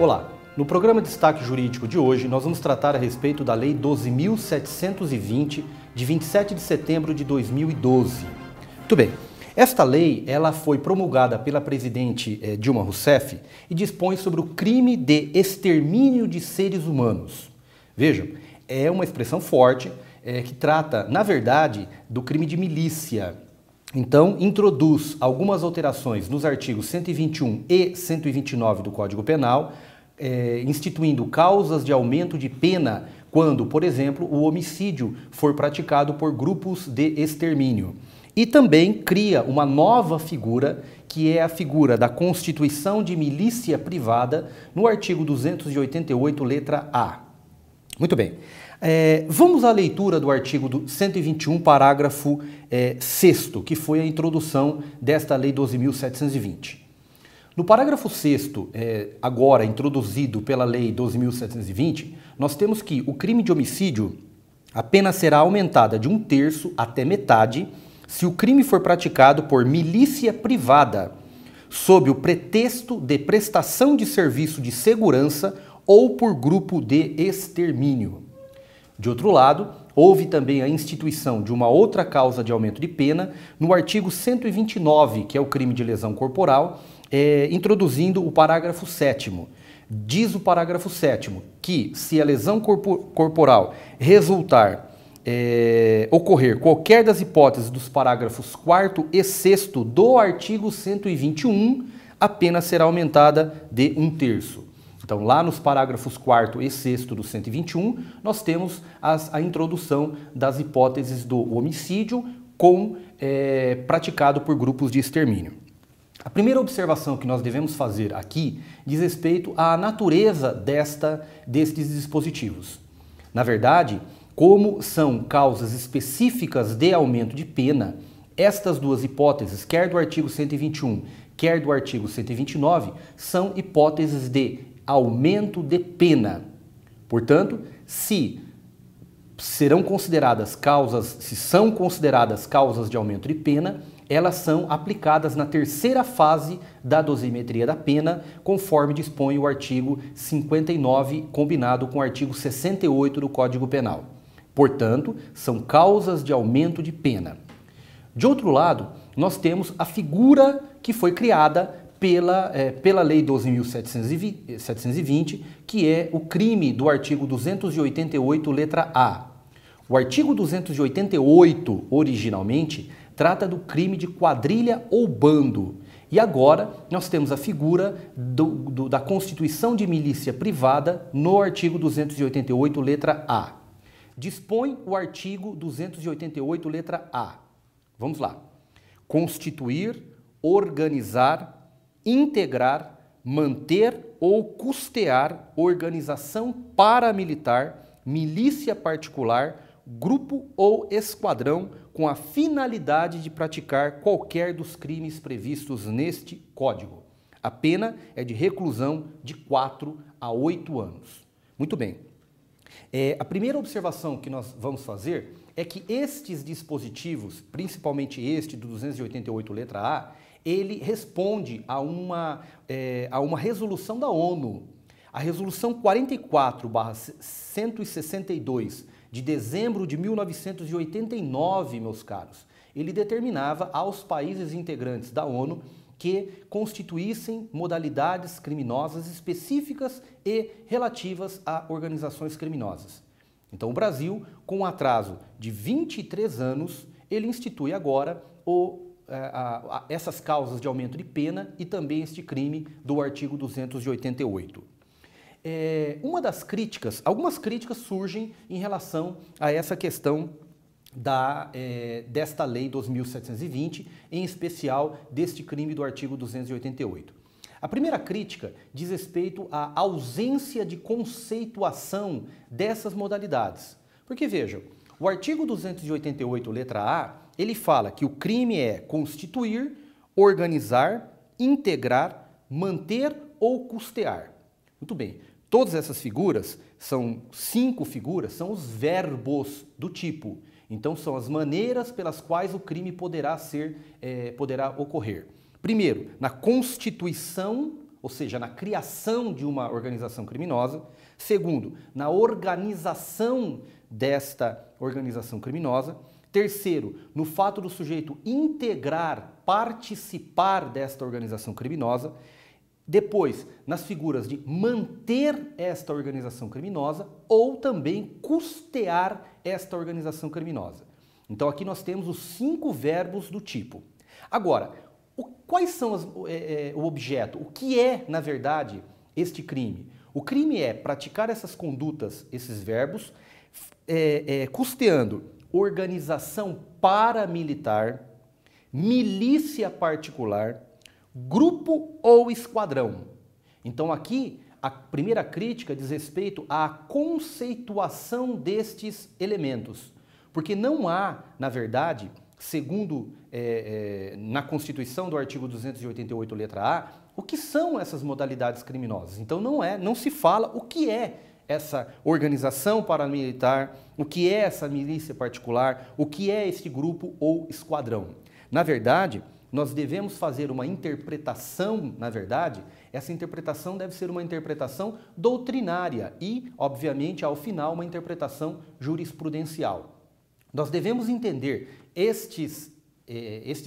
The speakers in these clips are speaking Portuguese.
Olá, no programa Destaque Jurídico de hoje nós vamos tratar a respeito da Lei 12.720, de 27 de setembro de 2012. Muito bem, esta lei ela foi promulgada pela presidente Dilma Rousseff e dispõe sobre o crime de extermínio de seres humanos. Vejam, é uma expressão forte que trata, na verdade, do crime de milícia. Então, introduz algumas alterações nos artigos 121 e 129 do Código Penal, instituindo causas de aumento de pena quando, por exemplo, o homicídio for praticado por grupos de extermínio. E também cria uma nova figura, que é a figura da constituição de milícia privada, no artigo 288, letra A. Muito bem. Vamos à leitura do artigo 121, parágrafo 6º, que foi a introdução desta Lei 12.720. No parágrafo 6º, agora introduzido pela Lei 12.720, nós temos que o crime de homicídio, a pena será aumentada de 1/3 até metade se o crime for praticado por milícia privada, sob o pretexto de prestação de serviço de segurança ou por grupo de extermínio. De outro lado, houve também a instituição de uma outra causa de aumento de pena no artigo 129, que é o crime de lesão corporal, introduzindo o parágrafo 7º. Diz o parágrafo 7º que se a lesão corporal ocorrer qualquer das hipóteses dos parágrafos 4º e 6º do artigo 121, a pena será aumentada de 1/3. Então, lá nos parágrafos 4º e 6º do 121, nós temos a introdução das hipóteses do homicídio praticado por grupos de extermínio. A primeira observação que nós devemos fazer aqui diz respeito à natureza destes dispositivos. Na verdade, como são causas específicas de aumento de pena, estas duas hipóteses, quer do artigo 121, quer do artigo 129, são hipóteses de aumento de pena. Portanto, se são consideradas causas de aumento de pena, elas são aplicadas na terceira fase da dosimetria da pena, conforme dispõe o artigo 59, combinado com o artigo 68 do Código Penal. Portanto, são causas de aumento de pena. De outro lado, nós temos a figura que foi criada pela Lei 12.720, que é o crime do artigo 288, letra A. O artigo 288, originalmente, trata do crime de quadrilha ou bando. E agora nós temos a figura da constituição de milícia privada no artigo 288, letra A. Dispõe o artigo 288, letra A. Vamos lá. Constituir, organizar, integrar, manter ou custear organização paramilitar, milícia particular, grupo ou esquadrão com a finalidade de praticar qualquer dos crimes previstos neste Código. A pena é de reclusão de 4 a 8 anos. Muito bem. A primeira observação que nós vamos fazer é que estes dispositivos, principalmente este do 288, letra A, ele responde a uma resolução da ONU. A resolução 44/162 de dezembro de 1989, meus caros, ele determinava aos países integrantes da ONU que constituíssem modalidades criminosas específicas e relativas a organizações criminosas. Então o Brasil, com um atraso de 23 anos, ele institui agora essas causas de aumento de pena e também este crime do artigo 288. Algumas críticas surgem em relação a essa questão desta Lei 12.720, em especial deste crime do artigo 288. A primeira crítica diz respeito à ausência de conceituação dessas modalidades. Porque vejam, o artigo 288, letra A, ele fala que o crime é constituir, organizar, integrar, manter ou custear. Muito bem. Todas essas figuras, são 5 figuras, são os verbos do tipo. Então, são as maneiras pelas quais o crime poderá ocorrer. Primeiro, na constituição ou seja, na criação de uma organização criminosa. Segundo, na organização desta organização criminosa. Terceiro, no fato do sujeito integrar, participar desta organização criminosa. Depois, nas figuras de manter esta organização criminosa ou também custear esta organização criminosa. Então aqui nós temos os 5 verbos do tipo. Agora, quais são o objeto? O que é, na verdade, este crime? O crime é praticar essas condutas, esses verbos, custeando organização paramilitar, milícia particular, grupo ou esquadrão. Então aqui a primeira crítica diz respeito à conceituação destes elementos, porque não há, na verdade, segundo na Constituição do artigo 288, letra A, o que são essas modalidades criminosas. Então não se fala o que é essa organização paramilitar, o que é essa milícia particular, o que é este grupo ou esquadrão. Na verdade, nós devemos fazer uma interpretação, na verdade, essa interpretação deve ser uma interpretação doutrinária e, obviamente, ao final, uma interpretação jurisprudencial. Nós devemos entender estes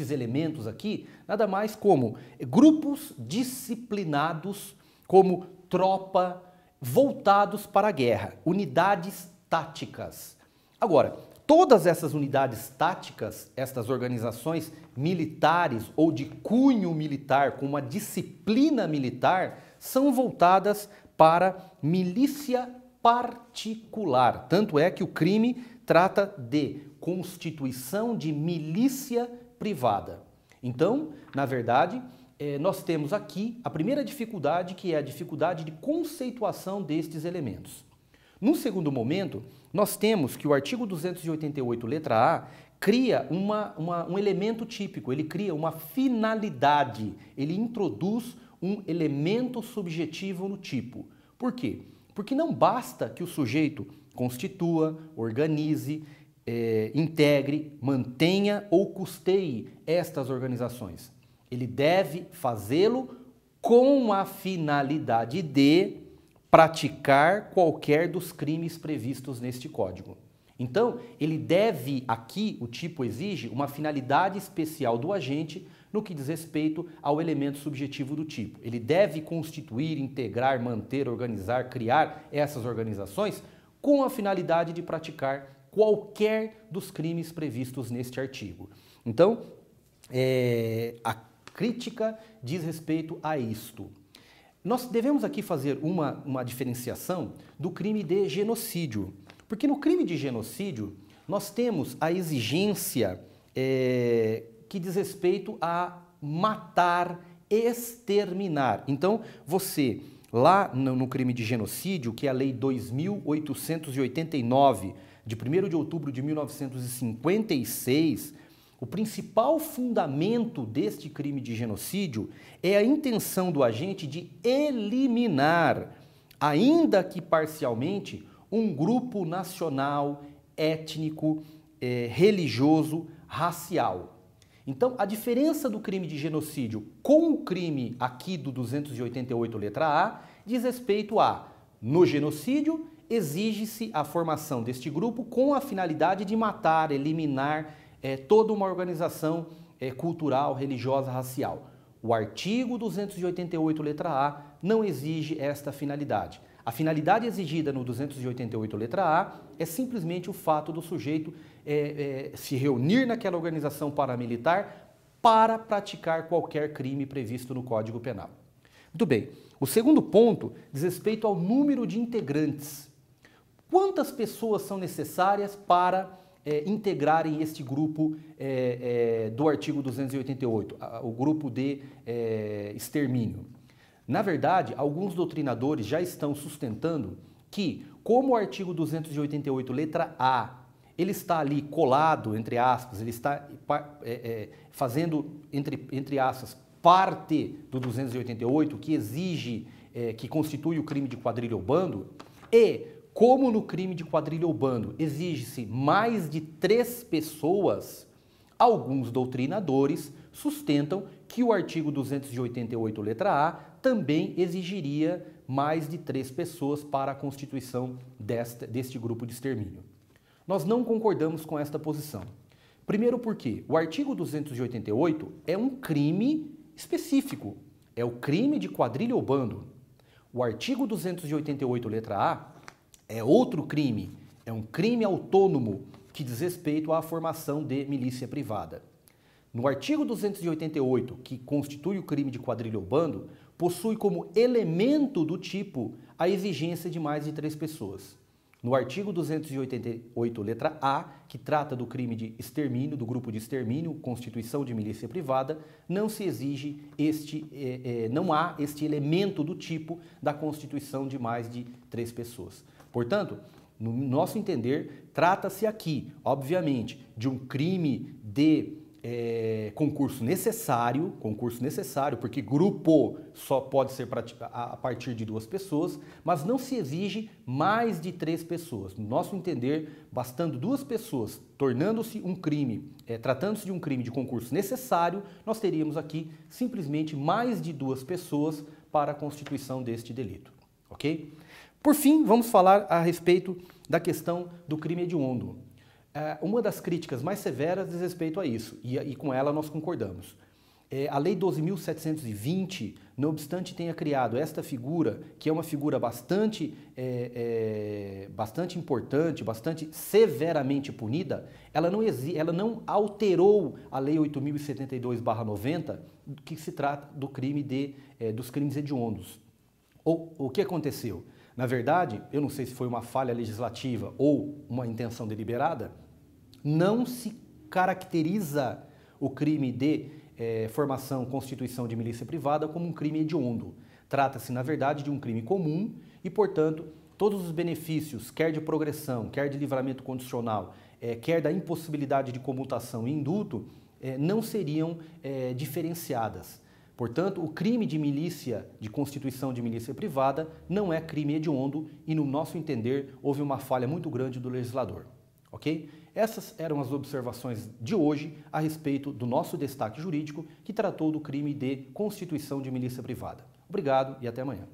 elementos aqui, nada mais como grupos disciplinados, como tropa, voltados para a guerra, unidades táticas. Agora, todas essas unidades táticas, estas organizações militares ou de cunho militar, com uma disciplina militar, são voltadas para milícia particular. Tanto é que o crime trata de constituição de milícia privada. Então, na verdade, nós temos aqui a primeira dificuldade, que é a dificuldade de conceituação destes elementos. No segundo momento, nós temos que o artigo 288, letra A, cria um elemento típico, ele cria uma finalidade, ele introduz um elemento subjetivo no tipo. Por quê? Porque não basta que o sujeito constitua, organize, integre, mantenha ou custeie estas organizações. Ele deve fazê-lo com a finalidade de praticar qualquer dos crimes previstos neste código. Então, ele deve, aqui o tipo exige uma finalidade especial do agente no que diz respeito ao elemento subjetivo do tipo. Ele deve constituir, integrar, manter, organizar, criar essas organizações com a finalidade de praticar qualquer dos crimes previstos neste artigo. Então, a crítica diz respeito a isto. Nós devemos aqui fazer uma diferenciação do crime de genocídio, porque no crime de genocídio nós temos a exigência que diz respeito a matar, exterminar. Então, você, lá no crime de genocídio, que é a Lei 2.889, de 1º de outubro de 1956, o principal fundamento deste crime de genocídio é a intenção do agente de eliminar, ainda que parcialmente, um grupo nacional, étnico, religioso, racial. Então, a diferença do crime de genocídio com o crime aqui do 288, letra A, diz respeito a, no genocídio, exige-se a formação deste grupo com a finalidade de matar, eliminar toda uma organização cultural, religiosa, racial. O artigo 288, letra A, não exige esta finalidade. A finalidade exigida no 288, letra A, é simplesmente o fato do sujeito se reunir naquela organização paramilitar para praticar qualquer crime previsto no Código Penal. Muito bem. O segundo ponto diz respeito ao número de integrantes. Quantas pessoas são necessárias para integrarem este grupo do artigo 288, o grupo de extermínio? Na verdade, alguns doutrinadores já estão sustentando que, como o artigo 288, letra A, ele está ali colado, entre aspas, ele está fazendo, entre aspas, parte do 288, que exige, que constitui o crime de quadrilha ou bando, e como no crime de quadrilha ou bando exige-se mais de 3 pessoas, alguns doutrinadores sustentam que o artigo 288, letra A, também exigiria mais de 3 pessoas para a constituição deste grupo de extermínio. Nós não concordamos com esta posição. Primeiro porque o artigo 288 é um crime específico, é o crime de quadrilha ou bando. O artigo 288, letra A, é outro crime, é um crime autônomo que diz respeito à formação de milícia privada. No artigo 288, que constitui o crime de quadrilha ou bando, possui como elemento do tipo a exigência de mais de 3 pessoas. No artigo 288, letra A, que trata do crime de extermínio, do grupo de extermínio, constituição de milícia privada, não se exige não há este elemento do tipo da constituição de mais de 3 pessoas. Portanto, no nosso entender, trata-se aqui, obviamente, de um crime de concurso necessário, porque grupo só pode ser a partir de 2 pessoas, mas não se exige mais de 3 pessoas. No nosso entender, bastando 2 pessoas, tornando-se um crime, tratando-se de um crime de concurso necessário, nós teríamos aqui simplesmente mais de 2 pessoas para a constituição deste delito, ok? Por fim, vamos falar a respeito da questão do crime hediondo. Uma das críticas mais severas diz respeito a isso, e com ela nós concordamos. A Lei 12.720, não obstante tenha criado esta figura, que é uma figura bastante importante, bastante severamente punida, ela não alterou a Lei 8.072/90, que se trata do crime dos crimes hediondos. O que aconteceu? Na verdade, eu não sei se foi uma falha legislativa ou uma intenção deliberada, não se caracteriza o crime de formação, constituição de milícia privada como um crime hediondo. Trata-se, na verdade, de um crime comum e, portanto, todos os benefícios, quer de progressão, quer de livramento condicional, quer da impossibilidade de comutação e indulto, não seriam diferenciadas. Portanto, o crime de milícia, de constituição de milícia privada, não é crime hediondo e, no nosso entender, houve uma falha muito grande do legislador. Ok? Essas eram as observações de hoje a respeito do nosso destaque jurídico que tratou do crime de constituição de milícia privada. Obrigado e até amanhã.